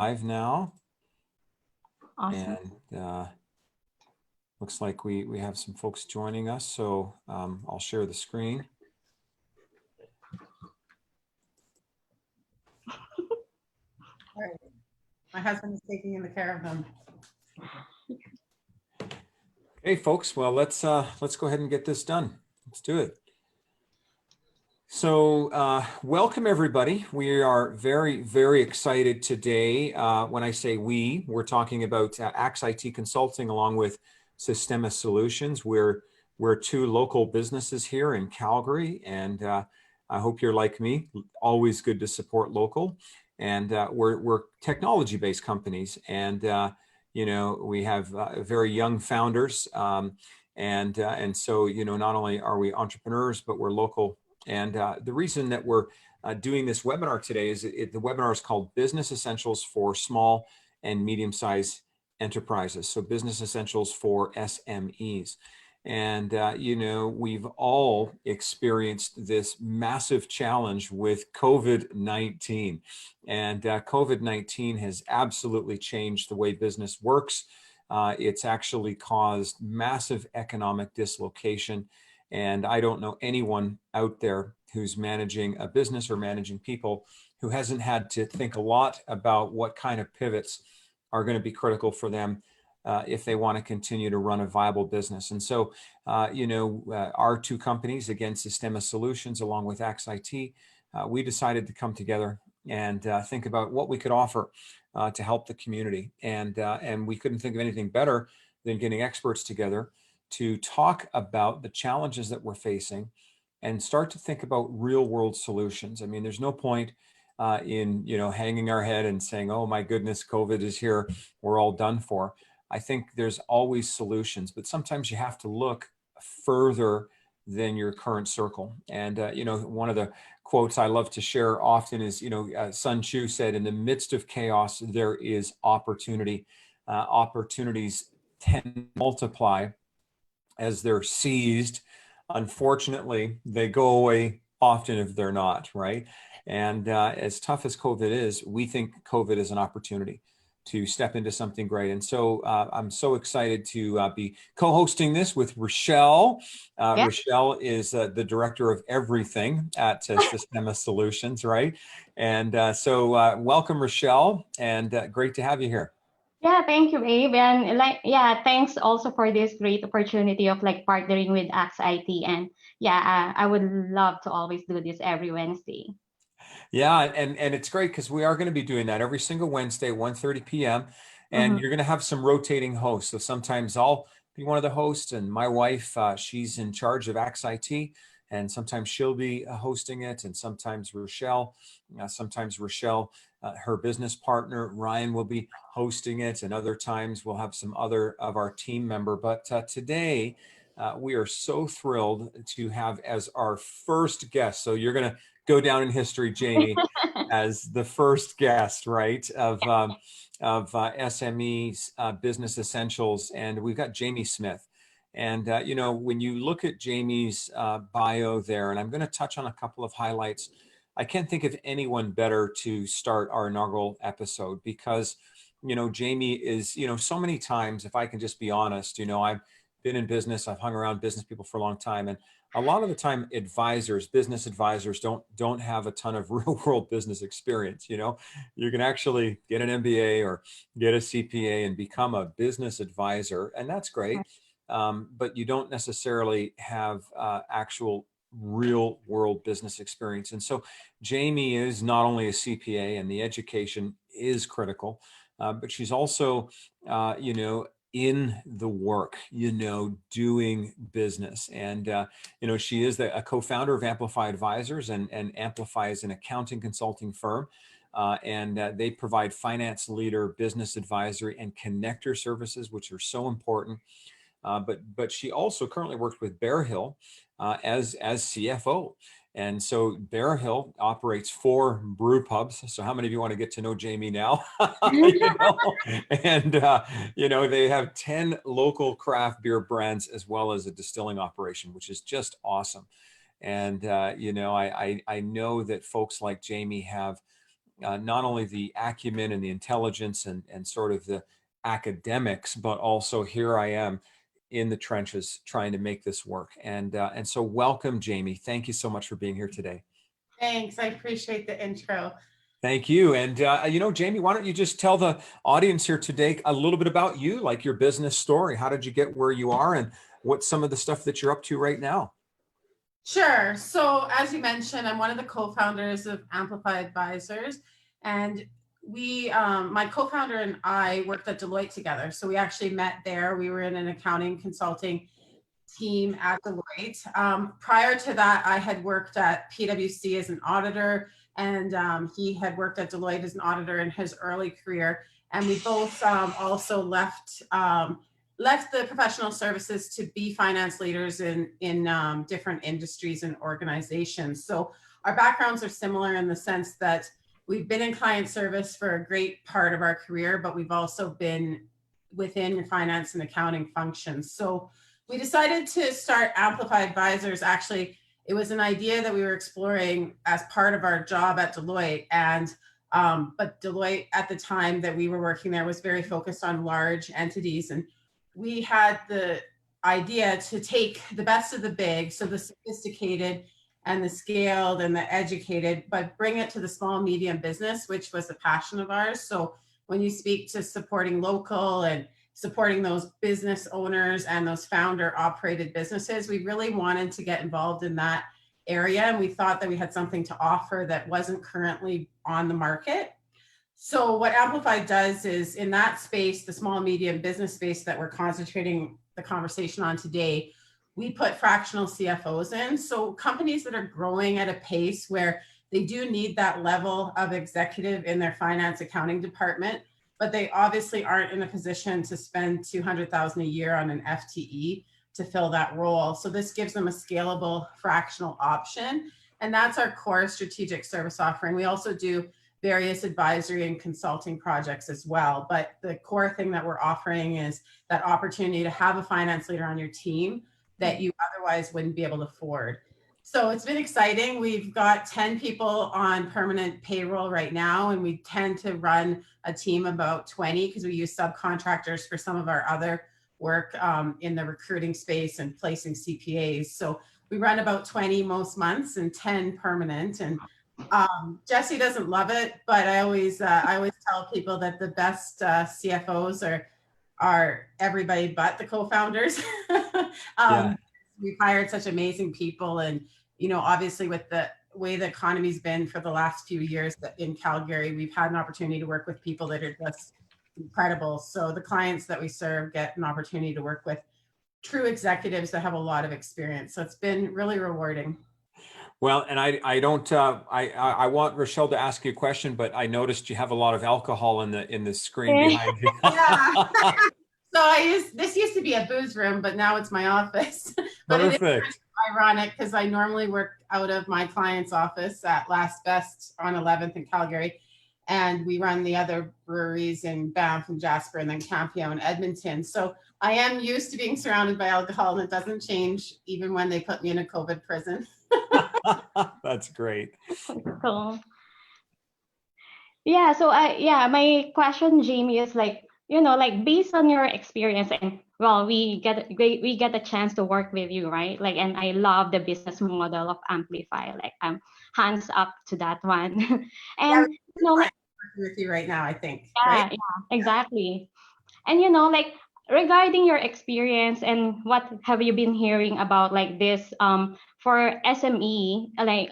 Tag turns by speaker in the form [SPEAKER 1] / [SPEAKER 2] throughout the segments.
[SPEAKER 1] Live now.
[SPEAKER 2] Awesome.
[SPEAKER 1] And looks like we have some folks joining us, so I'll share the screen.
[SPEAKER 3] All right. My husband is taking the care of them.
[SPEAKER 1] Okay, folks. Well, let's go ahead and get this done. Let's do it. So welcome everybody. We are very, very excited today. When I say we're talking about Axe IT Consulting along with Systema Solutions. We're two local businesses here in Calgary, and I hope you're like me. Always good to support local. And we're technology-based companies, and you know, we have very young founders, and so you know, not only are we entrepreneurs, but we're local. And the reason that we're doing this webinar today is the webinar is called Business Essentials for Small and Medium-Sized Enterprises. So Business Essentials for SMEs. And, you know, we've all experienced this massive challenge with COVID-19. And COVID-19 has absolutely changed the way business works. It's actually caused massive economic dislocation. And I don't know anyone out there who's managing a business or managing people who hasn't had to think a lot about what kind of pivots are going to be critical for them if they want to continue to run a viable business. And so, you know, our two companies, again, Systema Solutions along with Axe IT, we decided to come together and think about what we could offer to help the community. And we couldn't think of anything better than getting experts together to talk about the challenges that we're facing and start to think about real world solutions. I mean, there's no point in, you know, hanging our head and saying, oh my goodness, COVID is here, we're all done for. I think there's always solutions, but sometimes you have to look further than your current circle. And, you know, one of the quotes I love to share often is, you know, Sun Tzu said, in the midst of chaos, there is opportunity. Opportunities tend to multiply as they're seized. Unfortunately, they go away often if they're not, right? And as tough as COVID is, we think COVID is an opportunity to step into something great. And so I'm so excited to be co-hosting this with Rochelle.
[SPEAKER 2] Yeah.
[SPEAKER 1] Rochelle is the director of everything at Systema Solutions, right? And so welcome, Rochelle, and great to have you here.
[SPEAKER 2] Yeah, thank you, Abe. And yeah, thanks also for this great opportunity of partnering with Axe IT. And yeah, I would love to always do this every Wednesday.
[SPEAKER 1] Yeah, and it's great because we are going to be doing that every single Wednesday, 1:30 p.m. And you're going to have some rotating hosts. So sometimes I'll be one of the hosts, and my wife, she's in charge of Axe IT, and sometimes she'll be hosting it, and sometimes Rochelle, her business partner, Ryan, will be hosting it, and other times we'll have some other of our team member. But today, we are so thrilled to have as our first guest. So you're going to go down in history, Jamie, as the first guest, right, of SMEs Business Essentials. And we've got Jamie Smith. And, you know, when you look at Jamie's bio there, and I'm going to touch on a couple of highlights, I can't think of anyone better to start our inaugural episode because, you know, Jamie is, you know, so many times, if I can just be honest, you know, I've been in business, I've hung around business people for a long time, and a lot of the time business advisors don't have a ton of real world business experience. You know, you can actually get an MBA or get a CPA and become a business advisor, and that's great. But you don't necessarily have actual real world business experience. And so Jamie is not only a CPA, and the education is critical, but she's also, you know, in the work, you know, doing business. And, you know, she is a co-founder of Amplify Advisors, and Amplify is an accounting consulting firm. And they provide finance leader, business advisory, and connector services, which are so important. But she also currently works with Bear Hill as CFO. And so Bear Hill operates 4 brew pubs. So how many of you want to get to know Jamie now? You know? And, you know, they have 10 local craft beer brands as well as a distilling operation, which is just awesome. And, you know, I know that folks like Jamie have not only the acumen and the intelligence and sort of the academics, but also here I am in the trenches trying to make this work. And so welcome, Jamie. Thank you so much for being here today.
[SPEAKER 3] Thanks. I appreciate the intro.
[SPEAKER 1] Thank you. And, Jamie, why don't you just tell the audience here today a little bit about you, like your business story. How did you get where you are and what's some of the stuff that you're up to right now?
[SPEAKER 3] Sure. So as you mentioned, I'm one of the co-founders of Amplify Advisors, and my co-founder and I worked at Deloitte together. So we actually met there. We were in an accounting consulting team at Deloitte. Prior to that, I had worked at PwC as an auditor, and he had worked at Deloitte as an auditor in his early career. And we both also left the professional services to be finance leaders in different industries and organizations. So our backgrounds are similar in the sense that we've been in client service for a great part of our career, but we've also been within finance and accounting functions. So we decided to start Amplify Advisors. Actually, it was an idea that we were exploring as part of our job at Deloitte. But Deloitte at the time that we were working there was very focused on large entities. And we had the idea to take the best of the big, so the sophisticated and the scaled and the educated, but bring it to the small, medium business, which was a passion of ours. So when you speak to supporting local and supporting those business owners and those founder operated businesses, we really wanted to get involved in that area. And we thought that we had something to offer that wasn't currently on the market. So what Amplify does is in that space, the small, medium business space that we're concentrating the conversation on today, we put fractional CFOs in. So companies that are growing at a pace where they do need that level of executive in their finance accounting department, but they obviously aren't in a position to spend $200,000 a year on an FTE to fill that role. So this gives them a scalable fractional option. And that's our core strategic service offering. We also do various advisory and consulting projects as well. But the core thing that we're offering is that opportunity to have a finance leader on your team that you otherwise wouldn't be able to afford. So it's been exciting. We've got 10 people on permanent payroll right now, and we tend to run a team of about 20 because we use subcontractors for some of our other work in the recruiting space and placing CPAs. So we run about 20 most months and 10 permanent. And Jesse doesn't love it, but I always tell people that the best CFOs are everybody but the co-founders.
[SPEAKER 1] Yeah.
[SPEAKER 3] We've hired such amazing people, and obviously with the way the economy's been for the last few years in Calgary, we've had an opportunity to work with people that are just incredible. So the clients that we serve get an opportunity to work with true executives that have a lot of experience. So it's been really rewarding.
[SPEAKER 1] Well, and I don't I want Rochelle to ask you a question, but I noticed you have a lot of alcohol in the screen behind you.
[SPEAKER 3] Yeah. So this used to be a booze room, but now it's my office. But
[SPEAKER 1] Perfect.
[SPEAKER 3] it is ironic because I normally work out of my client's office at Last Best on 11th in Calgary, and we run the other breweries in Banff and Jasper, and then Campeau and Edmonton. So I am used to being surrounded by alcohol, and it doesn't change even when they put me in a COVID prison.
[SPEAKER 1] That's great.
[SPEAKER 2] Cool. Yeah, so my question, Jamie, is like, based on your experience, and well, we get a chance to work with you, right? Like, and I love the business model of Amplify. Like, I'm hands up to that one. And
[SPEAKER 3] working with you right now, I think.
[SPEAKER 2] yeah,
[SPEAKER 3] Right?
[SPEAKER 2] yeah, exactly. And like, regarding your experience and what have you been hearing about like this for SME, like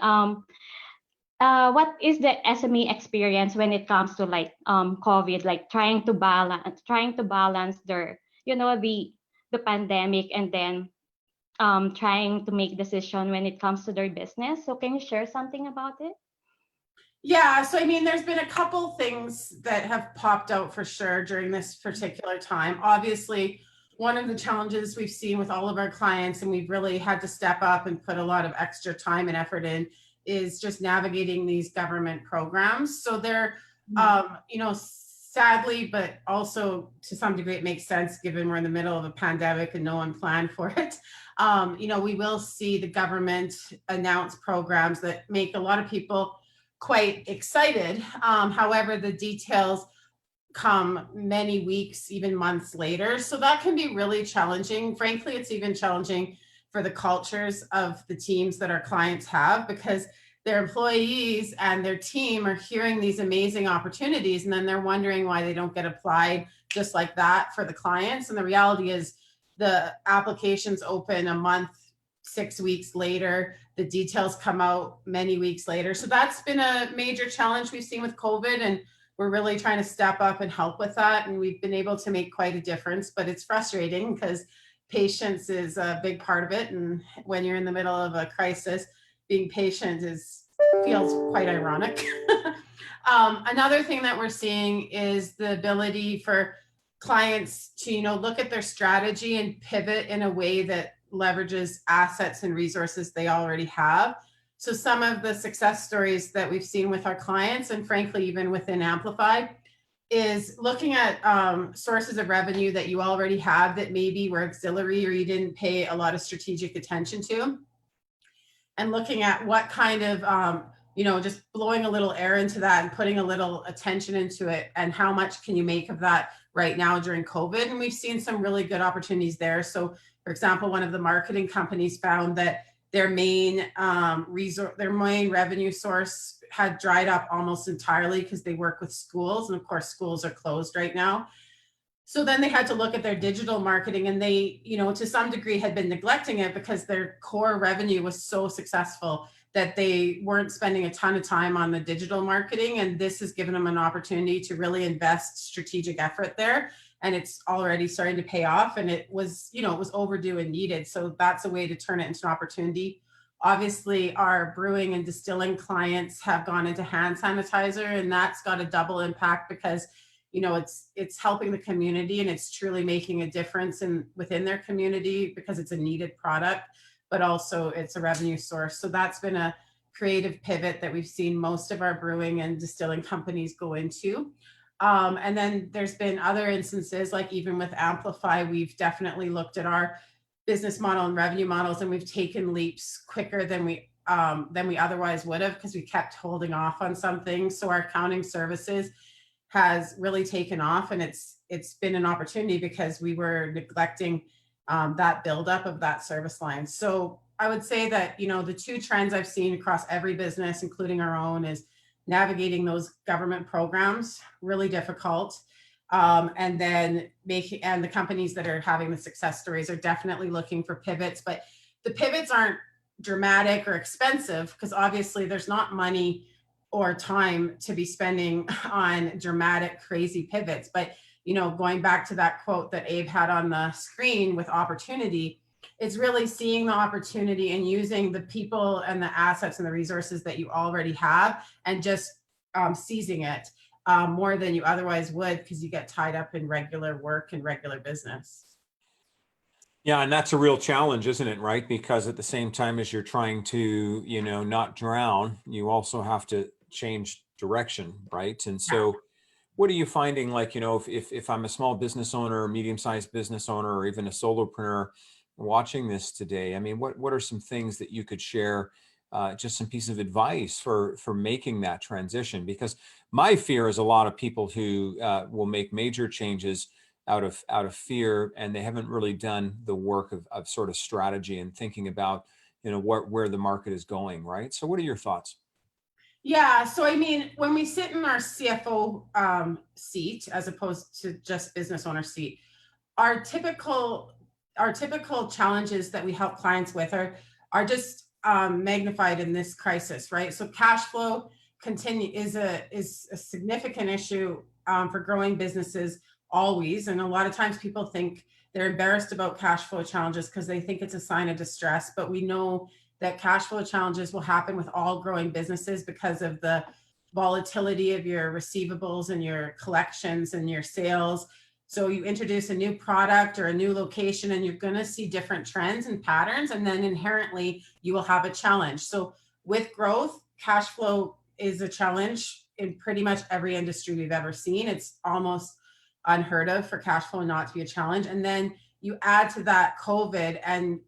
[SPEAKER 2] what is the SME experience when it comes to like COVID, like trying to balance their, the pandemic, and then trying to make decision when it comes to their business. So can you share something about it?
[SPEAKER 3] Yeah, so I mean, there's been a couple things that have popped out for sure during this particular time. Obviously, one of the challenges we've seen with all of our clients, and we've really had to step up and put a lot of extra time and effort in, is just navigating these government programs. So they're, sadly, but also to some degree, it makes sense given we're in the middle of a pandemic and no one planned for it. We will see the government announce programs that make a lot of people quite excited. However, the details come many weeks, even months later. So that can be really challenging. Frankly, it's even challenging for the cultures of the teams that our clients have, because their employees and their team are hearing these amazing opportunities, and then they're wondering why they don't get applied just like that for the clients. And the reality is the applications open a month, 6 weeks later, the details come out many weeks later. So that's been a major challenge we've seen with COVID, and we're really trying to step up and help with that. And we've been able to make quite a difference, but it's frustrating because patience is a big part of it. And when you're in the middle of a crisis, being patient feels quite ironic. Another thing that we're seeing is the ability for clients to, look at their strategy and pivot in a way that leverages assets and resources they already have. So some of the success stories that we've seen with our clients, and frankly, even within Amplify, is looking at sources of revenue that you already have that maybe were auxiliary or you didn't pay a lot of strategic attention to, and looking at what kind of, just blowing a little air into that and putting a little attention into it, and how much can you make of that right now during COVID. And we've seen some really good opportunities there. So for example, one of the marketing companies found that their main revenue source had dried up almost entirely because they work with schools, and of course schools are closed right now. So then they had to look at their digital marketing, and they, to some degree had been neglecting it because their core revenue was so successful that they weren't spending a ton of time on the digital marketing. And this has given them an opportunity to really invest strategic effort there. And it's already starting to pay off. And it was, it was overdue and needed. So that's a way to turn it into an opportunity. Obviously, our brewing and distilling clients have gone into hand sanitizer, and that's got a double impact because it's helping the community, and it's truly making a difference within their community because it's a needed product, but also it's a revenue source. So that's been a creative pivot that we've seen most of our brewing and distilling companies go into. And then there's been other instances, like even with Amplify, we've definitely looked at our business model and revenue models, and we've taken leaps quicker than we otherwise would have, because we kept holding off on some things. So our accounting services has really taken off, and it's been an opportunity because we were neglecting that buildup of that service line. So I would say that, the two trends I've seen across every business, including our own, is navigating those government programs, really difficult. And then the companies that are having the success stories are definitely looking for pivots, but the pivots aren't dramatic or expensive, because obviously there's not money or time to be spending on dramatic, crazy pivots. But, going back to that quote that Abe had on the screen with opportunity, it's really seeing the opportunity and using the people and the assets and the resources that you already have, and just seizing it more than you otherwise would, because you get tied up in regular work and regular business.
[SPEAKER 1] Yeah, and that's a real challenge, isn't it? Right? Because at the same time as you're trying to, not drown, you also have to change direction, right? And so what are you finding, like, if I'm a small business owner, or medium-sized business owner, or even a solopreneur watching this today, I mean, what are some things that you could share, just some piece of advice for making that transition? Because my fear is a lot of people who will make major changes out of fear, and they haven't really done the work of sort of strategy and thinking about, where the market is going, right? So what are your thoughts?
[SPEAKER 3] Yeah, so I mean, when we sit in our CFO seat, as opposed to just business owner seat, our typical challenges that we help clients with are just magnified in this crisis, right? So cash flow is a significant issue for growing businesses always, and a lot of times people think they're embarrassed about cash flow challenges because they think it's a sign of distress, but we know that cash flow challenges will happen with all growing businesses because of the volatility of your receivables and your collections and your sales. So you introduce a new product or a new location, and you're going to see different trends and patterns, and then inherently you will have a challenge. So with growth, cash flow is a challenge in pretty much every industry we've ever seen. It's almost unheard of for cash flow not to be a challenge. And then you add to that COVID and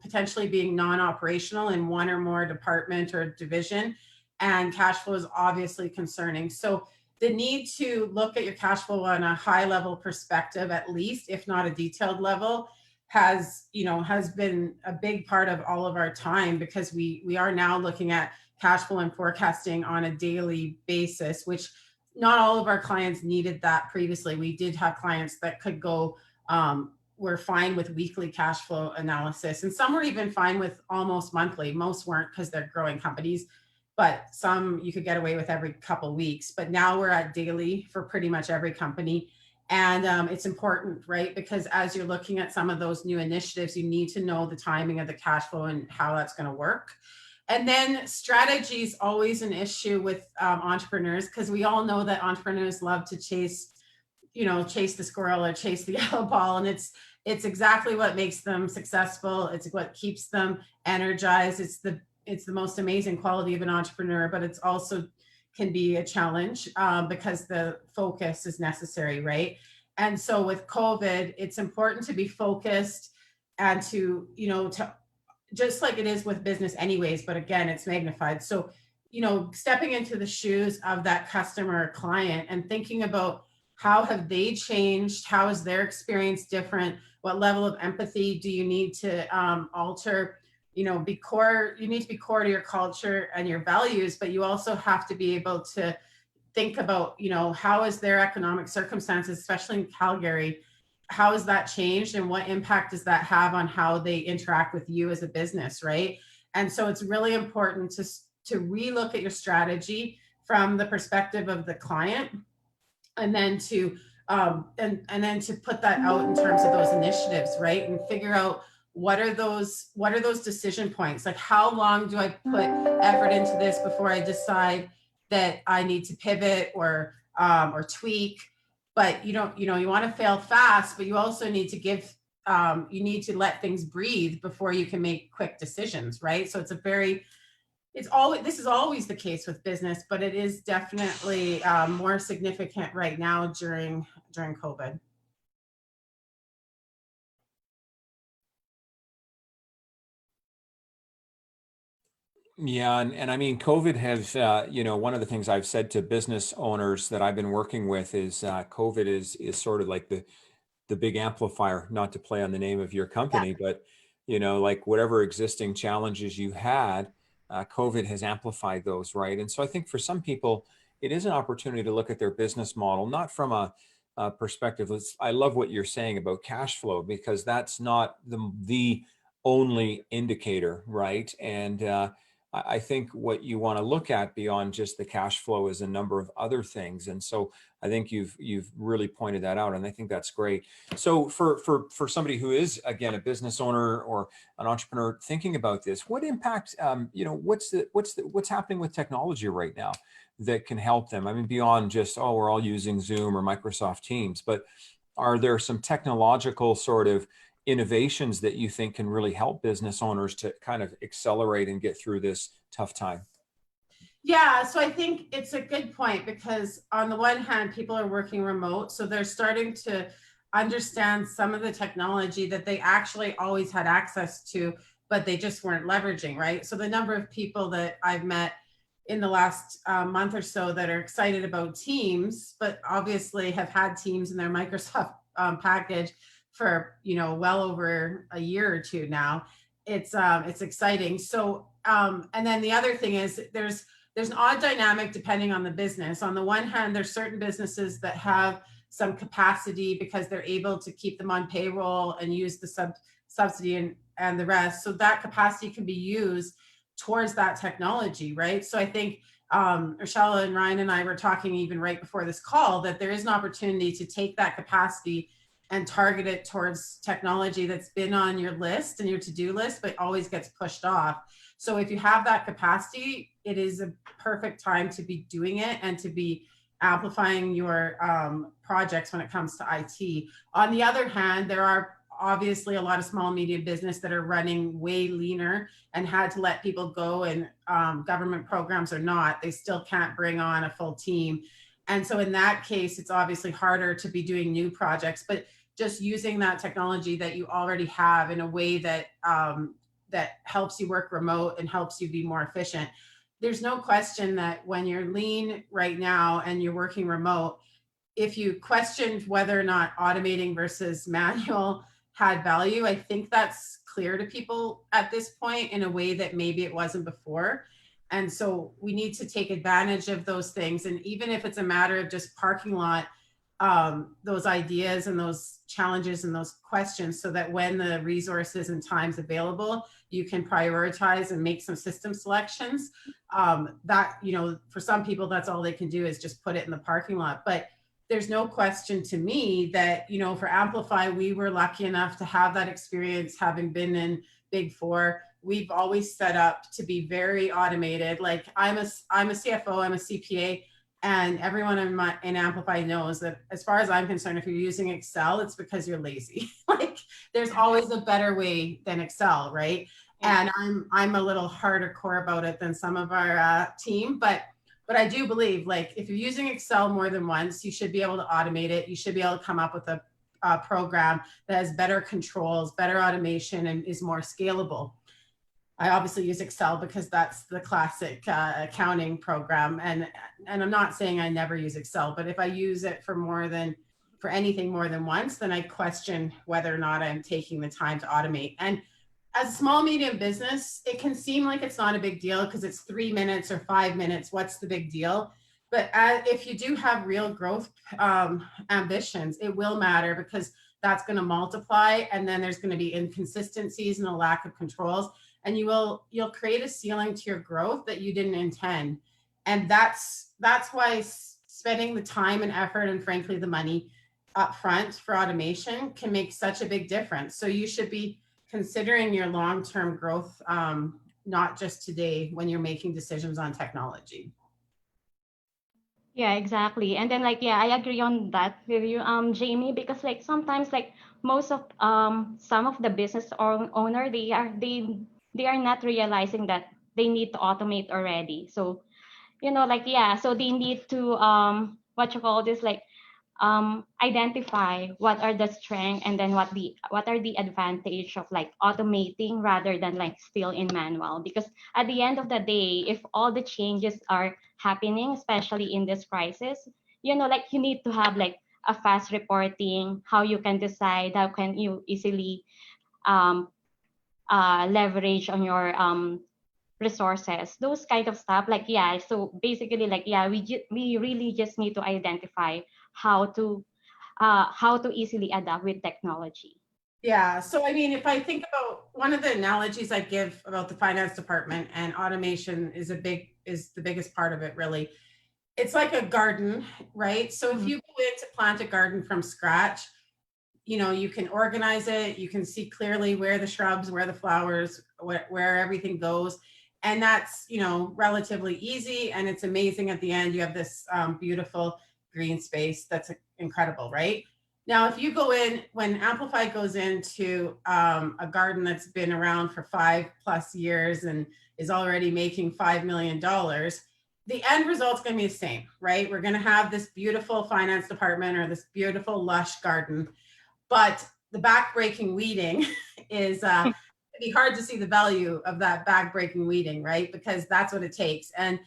[SPEAKER 3] potentially being non-operational in one or more department or division, and cash flow is obviously concerning. So the need to look at your cash flow on a high level perspective, at least, if not a detailed level, has been a big part of all of our time, because we are now looking at cash flow and forecasting on a daily basis, which not all of our clients needed that previously. We did have clients that could go, were fine with weekly cash flow analysis, and some were even fine with almost monthly. Most weren't, because they're growing companies, but some you could get away with every couple weeks. But now we're at daily for pretty much every company. And it's important, right? Because as you're looking at some of those new initiatives, you need to know the timing of the cash flow and how that's going to work. And then strategy is always an issue with entrepreneurs, because we all know that entrepreneurs love to chase the squirrel or chase the yellow ball. And it's exactly what makes them successful. It's what keeps them energized. It's the most amazing quality of an entrepreneur, but it's also can be a challenge because the focus is necessary, right? And so with COVID, it's important to be focused and to just like it is with business anyways, but again, it's magnified. So, stepping into the shoes of that customer or client and thinking about how have they changed? How is their experience different? What level of empathy do you need to alter? Be core. You need to be core to your culture and your values, but you also have to be able to think about, how is their economic circumstances, especially in Calgary, how has that changed, and what impact does that have on how they interact with you as a business, right? And so it's really important to relook at your strategy from the perspective of the client, and then to and then to put that out in terms of those initiatives, right? And figure out what are those decision points, like how long do I put effort into this before I decide that I need to pivot or tweak. But you want to fail fast, but you also need to you need to let things breathe before you can make quick decisions, right? So this is always the case with business, but it is definitely more significant right now during COVID.
[SPEAKER 1] Yeah, and I mean, COVID has, one of the things I've said to business owners that I've been working with is COVID is sort of like the big amplifier, not to play on the name of your company, but like whatever existing challenges you had, COVID has amplified those, right? And so I think for some people, it is an opportunity to look at their business model, not from a perspective. I love what you're saying about cash flow, because that's not the only indicator, right? And I think what you want to look at beyond just the cash flow is a number of other things. And so I think you've really pointed that out, and I think that's great. So for somebody who is, again, a business owner or an entrepreneur thinking about this, what impact, what's happening with technology right now that can help them? I mean, beyond just, oh, we're all using Zoom or Microsoft Teams, but are there some technological sort of innovations that you think can really help business owners to kind of accelerate and get through this tough time?
[SPEAKER 3] Yeah, so I think it's a good point, because on the one hand, people are working remote, so they're starting to understand some of the technology that they actually always had access to, but they just weren't leveraging, right? So the number of people that I've met in the last month or so that are excited about Teams, but obviously have had Teams in their Microsoft package for well over a year or two now. It's exciting. So and then the other thing is there's an odd dynamic depending on the business. On the one hand, there's certain businesses that have some capacity because they're able to keep them on payroll and use the subsidy and the rest. So that capacity can be used towards that technology, right? So I think Rochelle and Ryan and I were talking even right before this call that there is an opportunity to take that capacity and target it towards technology that's been on your list and your to-do list, but always gets pushed off. So if you have that capacity, it is a perfect time to be doing it and to be amplifying your projects when it comes to IT. On the other hand, there are obviously a lot of small and medium business that are running way leaner and had to let people go, and government programs or not, they still can't bring on a full team. And so in that case, it's obviously harder to be doing new projects, but just using that technology that you already have in a way that that helps you work remote and helps you be more efficient. there's no question that when you're lean right now and you're working remote, if you questioned whether or not automating versus manual had value, I think that's clear to people at this point in a way that maybe it wasn't before. And so we need to take advantage of those things. And even if it's a matter of just parking lot, those ideas and those challenges and those questions, so that when the resources and time's available, you can prioritize and make some system selections. That, you know, for some people, that's all they can do is just put it in the parking lot. But there's no question to me that, you know, for Amplify, we were lucky enough to have that experience, having been in Big Four. We've always set up to be very automated. Like I'm a CFO, I'm a CPA, and everyone in Amplify knows that as far as I'm concerned, if you're using Excel, it's because you're lazy. Like there's always a better way than Excel, right? And I'm a little harder core about it than some of our team, but I do believe, like, if you're using Excel more than once, you should be able to automate it. You should be able to come up with a program that has better controls, better automation, and is more scalable. I obviously use Excel because that's the classic accounting program. And I'm not saying I never use Excel, but if I use it for anything more than once, then I question whether or not I'm taking the time to automate. And as a small, medium business, it can seem like it's not a big deal because it's 3 minutes or 5 minutes. What's the big deal? But if you do have real growth ambitions, it will matter, because that's going to multiply, and then there's going to be inconsistencies and a lack of controls, and you'll create a ceiling to your growth that you didn't intend. And that's why spending the time and effort, and frankly the money up front for automation, can make such a big difference. So you should be considering your long-term growth, not just today when you're making decisions on technology.
[SPEAKER 2] Yeah, exactly. And then like, yeah, I agree on that with you, Jamie, because like sometimes like most of some of the business owner, they are not realizing that they need to automate already. So, you know, like, yeah, so they need to what you call this, like identify what are the strength, and then what are the advantage of like automating rather than like still in manual. Because at the end of the day, if all the changes are happening, especially in this crisis, you know, like you need to have like a fast reporting, how you can decide, how can you easily um, leverage on your resources, those kind of stuff. Like, yeah, so basically like, yeah, we really just need to identify how to easily adapt with technology.
[SPEAKER 3] Yeah. So, I mean, if I think about one of the analogies I give about the finance department, and automation is the biggest part of it, really. It's like a garden, right? So if you go in to plant a garden from scratch, you know, you can organize it. You can see clearly where the shrubs, where the flowers, where everything goes. And that's, you know, relatively easy. And it's amazing at the end. You have this beautiful green space that's incredible, right? Now, if you go in, when Amplify goes into a garden that's been around for 5+ years and is already making $5 million, the end result's going to be the same, right? We're going to have this beautiful finance department or this beautiful lush garden, but the back-breaking weeding is it'd be hard to see the value of that back-breaking weeding, right? Because that's what it takes. And,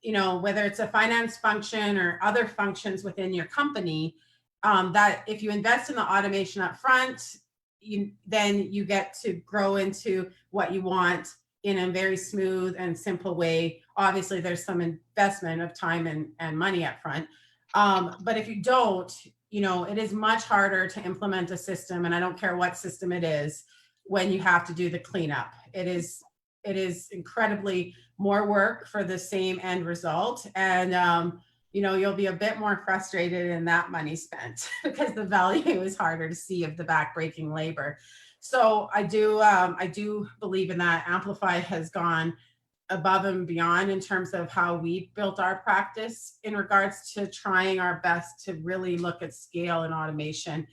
[SPEAKER 3] you know, whether it's a finance function or other functions within your company, that if you invest in the automation up front, then you get to grow into what you want in a very smooth and simple way. Obviously, there's some investment of time and money up front. But if you don't, you know, it is much harder to implement a system, and I don't care what system it is, when you have to do the cleanup. It is incredibly more work for the same end result. And, you know, you'll be a bit more frustrated in that money spent because the value is harder to see of the backbreaking labor. So I do believe in that. Amplify has gone above and beyond in terms of how we built our practice in regards to trying our best to really look at scale and automation.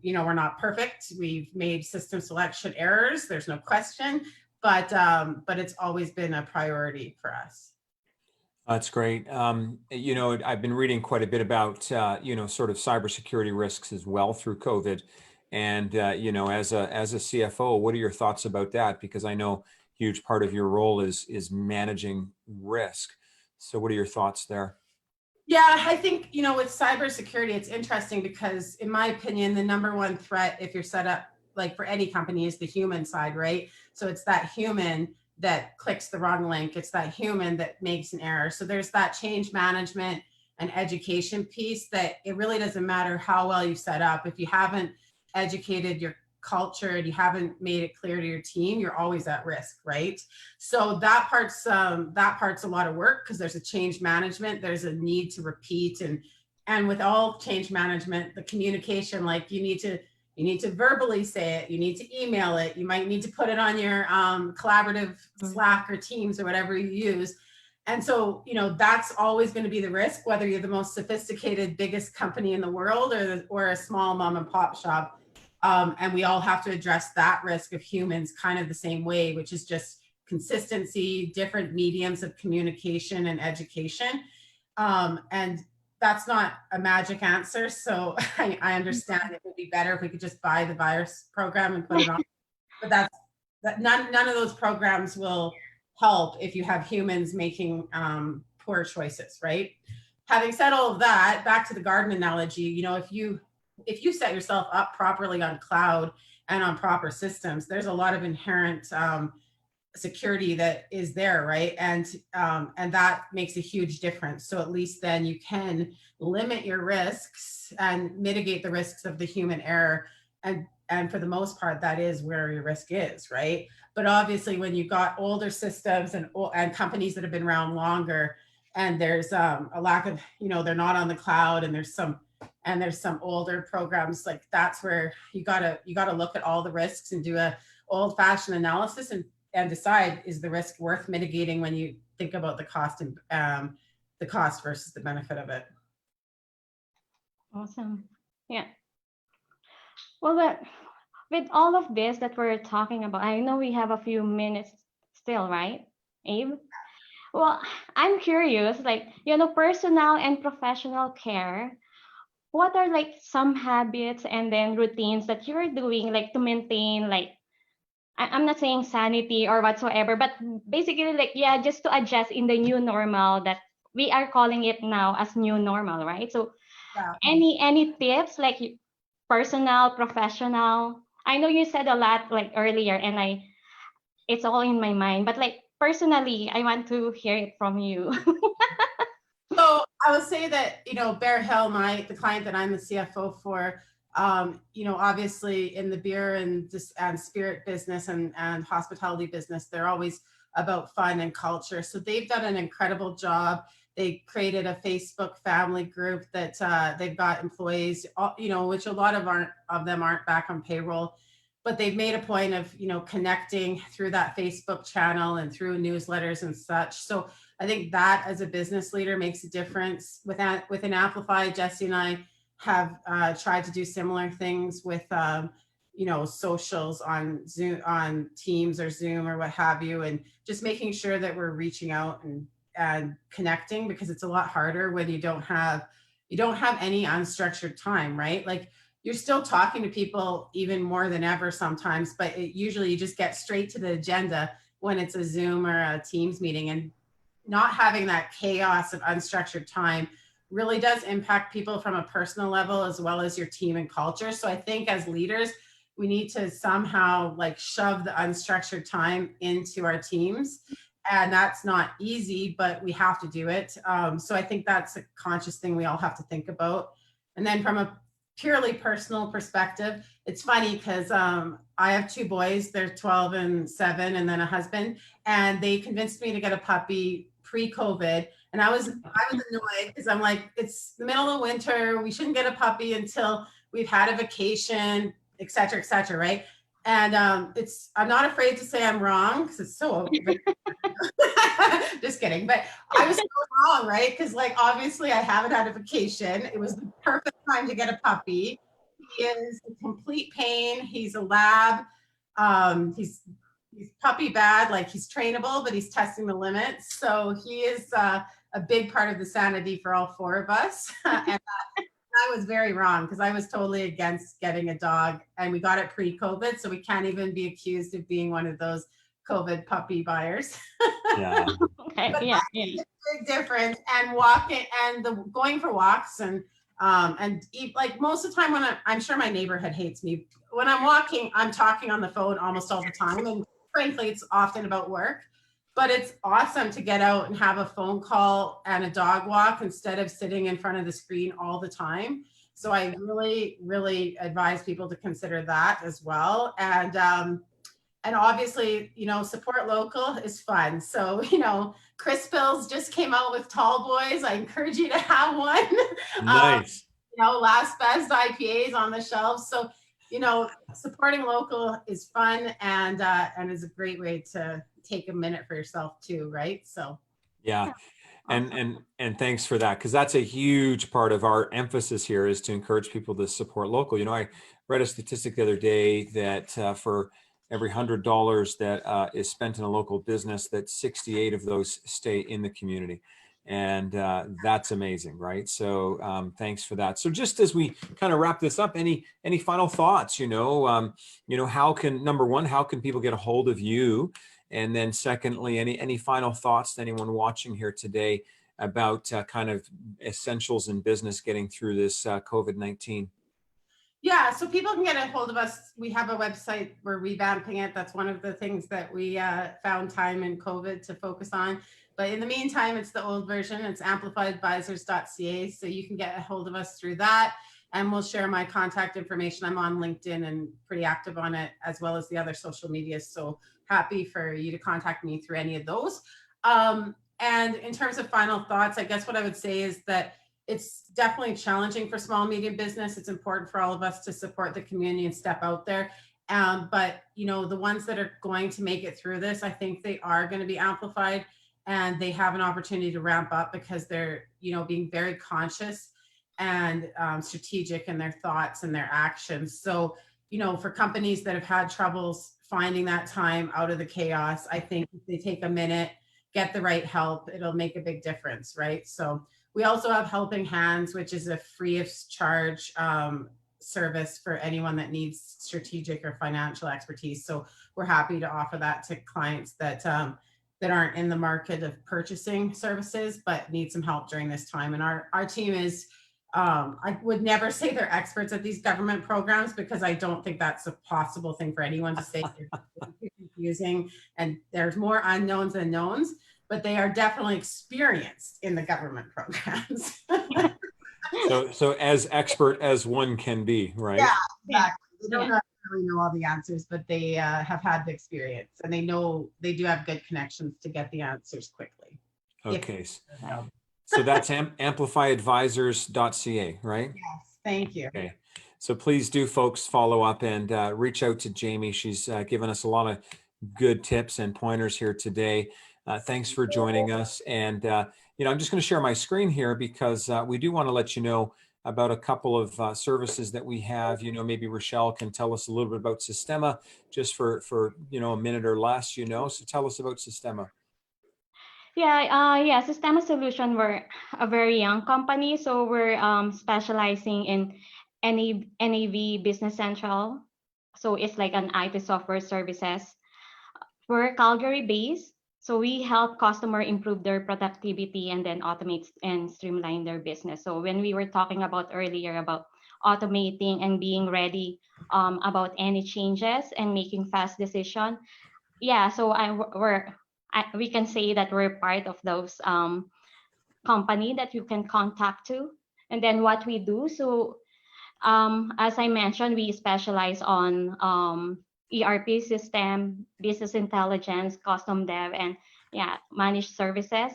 [SPEAKER 3] You know, we're not perfect. We've made system selection errors. There's no question, but it's always been a priority for us.
[SPEAKER 1] That's great. You know, I've been reading quite a bit about, you know, sort of cybersecurity risks as well through COVID. And, you know, as a CFO, what are your thoughts about that? Because I know, huge part of your role is managing risk. So what are your thoughts there?
[SPEAKER 3] Yeah, I think, with cybersecurity, it's interesting because in my opinion, the number one threat, if you're set up like for any company, is the human side, right? So it's that human that clicks the wrong link. It's that human that makes an error. So there's that change management and education piece that it really doesn't matter how well you set up. If you haven't educated your culture and you haven't made it clear to your team, you're always at risk, right? So that part's a lot of work because there's a change management, there's a need to repeat, and with all change management, the communication, like you need to verbally say it, you need to email it, you might need to put it on your collaborative Slack or Teams or whatever you use. And so, that's always going to be the risk, whether you're the most sophisticated, biggest company in the world or a small mom and pop shop. And we all have to address that risk of humans kind of the same way, which is just consistency, different mediums of communication and education. And that's not a magic answer. So I understand it would be better if we could just buy the virus program and put it on. But none of those programs will help if you have humans making poor choices, right? Having said all of that, back to the garden analogy, if you set yourself up properly on cloud and on proper systems, there's a lot of inherent security that is there, right? And that makes a huge difference. So at least then you can limit your risks and mitigate the risks of the human error. And for the most part, that is where your risk is, right? But obviously, when you've got older systems and companies that have been around longer, and there's a lack of, they're not on the cloud, and there's some older programs, like that's where you gotta look at all the risks and do a old-fashioned analysis and decide, is the risk worth mitigating when you think about the cost and the cost versus the benefit of it.
[SPEAKER 2] Awesome. Yeah. Well, with all of this that we're talking about, I know we have a few minutes still, right, Abe? Well, I'm curious, like, personal and professional care, what are like some habits and then routines that you're doing like to maintain, like, I'm not saying sanity or whatsoever, but basically like, yeah, just to adjust in the new normal that we are calling it now as new normal, right? So
[SPEAKER 3] Yeah.
[SPEAKER 2] any tips, like personal, professional? I know you said a lot like earlier and it's all in my mind, but like personally, I want to hear it from you.
[SPEAKER 3] So I would say that, Bear Hill, the client that I'm the CFO for, obviously in the beer and spirit business and hospitality business, they're always about fun and culture. So they've done an incredible job. They created a Facebook family group that they've got employees, which a lot of them aren't back on payroll, but they've made a point of, connecting through that Facebook channel and through newsletters and such. So I think that as a business leader makes a difference. Within Amplify, Jesse and I have tried to do similar things with, socials on Zoom, on Teams or Zoom or what have you, and just making sure that we're reaching out and connecting, because it's a lot harder when you don't have any unstructured time, right? Like you're still talking to people even more than ever sometimes, but usually you just get straight to the agenda when it's a Zoom or a Teams meeting, and not having that chaos of unstructured time really does impact people from a personal level as well as your team and culture. So I think as leaders, we need to somehow like shove the unstructured time into our teams. And that's not easy, but we have to do it. So I think that's a conscious thing we all have to think about. And then from a purely personal perspective, it's funny because I have two boys, they're 12 and 7, and then a husband, and they convinced me to get a puppy pre-COVID. And I was annoyed because I'm like, it's the middle of winter, we shouldn't get a puppy until we've had a vacation, et cetera, right? And I'm not afraid to say I'm wrong because it's so just kidding, but I was so wrong, right? Because like obviously I haven't had a vacation. It was the perfect time to get a puppy. He is a complete pain. He's a lab. He's puppy bad, like he's trainable, but he's testing the limits. So he is a big part of the sanity for all 4 of us. And I was very wrong because I was totally against getting a dog, and we got it pre-COVID. So we can't even be accused of being one of those COVID puppy buyers.
[SPEAKER 1] Yeah.
[SPEAKER 2] Okay.
[SPEAKER 3] But
[SPEAKER 2] Yeah.
[SPEAKER 3] that
[SPEAKER 2] Yeah.
[SPEAKER 3] makes a big difference. And walking and the going for walks and eat, like most of the time when I'm sure my neighborhood hates me when I'm walking, I'm talking on the phone almost all the time, and frankly, it's often about work. But it's awesome to get out and have a phone call and a dog walk instead of sitting in front of the screen all the time. So I really, really advise people to consider that as well. And obviously, support local is fun. So, Chris Bills just came out with Tall Boys. I encourage you to have one.
[SPEAKER 1] Nice.
[SPEAKER 3] Last best IPAs on the shelves. So, supporting local is fun and is a great way to take a minute for yourself too, right? So,
[SPEAKER 1] Yeah.
[SPEAKER 3] awesome.
[SPEAKER 1] And thanks for that, because that's a huge part of our emphasis here is to encourage people to support local. I read a statistic the other day that for every $100 that is spent in a local business, that 68 of those stay in the community. And that's amazing, right? So thanks for that. So just as we kind of wrap this up, any final thoughts? How can, number one, how can people get a hold of you? And then secondly, any final thoughts to anyone watching here today about kind of essentials in business getting through this COVID-19?
[SPEAKER 3] Yeah, so people can get a hold of us. We have a website. We're revamping it. That's one of the things that we found time in COVID to focus on. But in the meantime, it's the old version. It's amplifiedadvisors.ca. So you can get a hold of us through that. And we'll share my contact information. I'm on LinkedIn and pretty active on it, as well as the other social medias. So happy for you to contact me through any of those. And in terms of final thoughts, I guess what I would say is that it's definitely challenging for small and medium business. It's important for all of us to support the community and step out there. But the ones that are going to make it through this, I think they are going to be amplified, and they have an opportunity to ramp up because they're being very conscious and strategic in their thoughts and their actions. So for companies that have had troubles finding that time out of the chaos, I think if they take a minute, get the right help, it'll make a big difference, right? So we also have Helping Hands, which is a free of charge service for anyone that needs strategic or financial expertise. So we're happy to offer that to clients that aren't in the market of purchasing services, but need some help during this time. And our team is, I would never say they're experts at these government programs, because I don't think that's a possible thing for anyone to say. They're confusing, and there's more unknowns than knowns. But they are definitely experienced in the government programs.
[SPEAKER 1] So as expert as one can be, right?
[SPEAKER 3] Yeah, exactly. They don't
[SPEAKER 2] Yeah.
[SPEAKER 3] necessarily know all the answers, but they have had the experience, and they know they do have good connections to get the answers quickly.
[SPEAKER 1] Okay. So that's amplifiedadvisors.ca, right?
[SPEAKER 3] Yes, thank you.
[SPEAKER 1] Okay. So please do, folks, follow up and reach out to Jamie. She's given us a lot of good tips and pointers here today. Thanks for joining us. And, I'm just going to share my screen here because we do want to let you know about a couple of services that we have. Maybe Rochelle can tell us a little bit about Systema just for a minute or less, So tell us about Systema.
[SPEAKER 2] Yeah, Systema Solution, we're a very young company, so we're specializing in NAV Business Essential. So it's like an IT software services. We're Calgary based, so we help customer improve their productivity and then automate and streamline their business. So when we were talking about earlier about automating and being ready about any changes and making fast decision, yeah, so we can say that we're part of those company that you can contact to. And then what we do, so as I mentioned, we specialize on ERP system, business intelligence, custom dev, and managed services.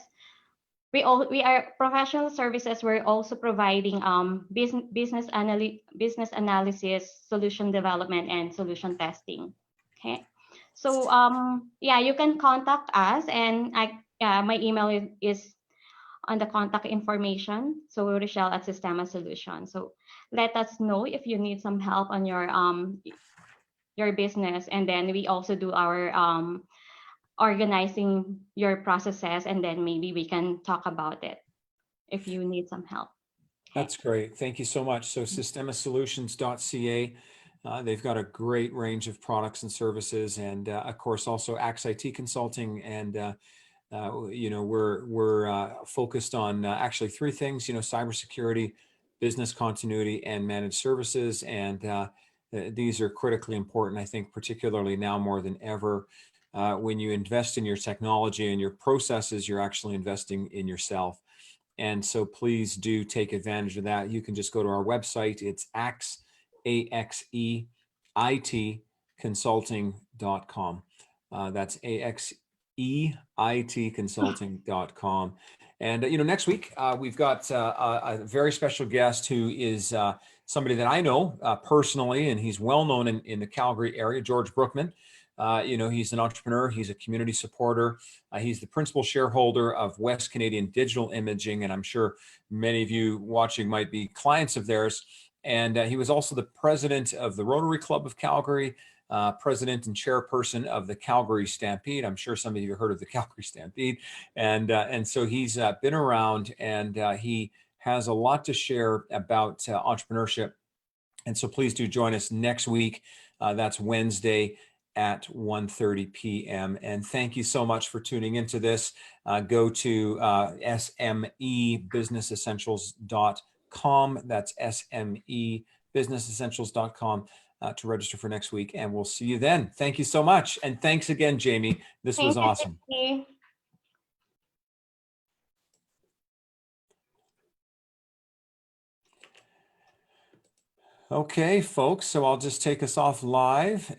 [SPEAKER 2] We are professional services. We're also providing business analysis, solution development, and solution testing. Okay. So you can contact us, and my email is on the contact information. So Rochelle at Systema Solutions. So let us know if you need some help on your business, and then we also do our organizing your processes, and then maybe we can talk about it if you need some help.
[SPEAKER 1] That's great. Thank you so much. So systemasolutions.ca. They've got a great range of products and services, and of course also Axe IT Consulting. And we're focused on actually three things: cybersecurity, business continuity, and managed services. And these are critically important, I think, particularly now more than ever. When you invest in your technology and your processes, you're actually investing in yourself. And so please do take advantage of that. You can just go to our website. It's Axe, AXEIT consulting.com. That's AXEIT consulting.com. And, next week we've got a very special guest who is somebody that I know personally, and he's well known in the Calgary area, George Brookman. He's an entrepreneur. He's a community supporter. He's the principal shareholder of West Canadian Digital Imaging, and I'm sure many of you watching might be clients of theirs. And he was also the president of the Rotary Club of Calgary, president and chairperson of the Calgary Stampede. I'm sure some of you have heard of the Calgary Stampede. And so he's been around, and he has a lot to share about entrepreneurship. And so please do join us next week. That's Wednesday at 1:30 p.m. And thank you so much for tuning into this. Go to SMEBusinessessentials.com. That's SMEBusinessessentials.com to register for next week. And we'll see you then. Thank you so much. And thanks again, Jamie. This was
[SPEAKER 2] Thank you,
[SPEAKER 1] awesome.
[SPEAKER 2] Jackie.
[SPEAKER 1] Okay, folks. So I'll just take us off live.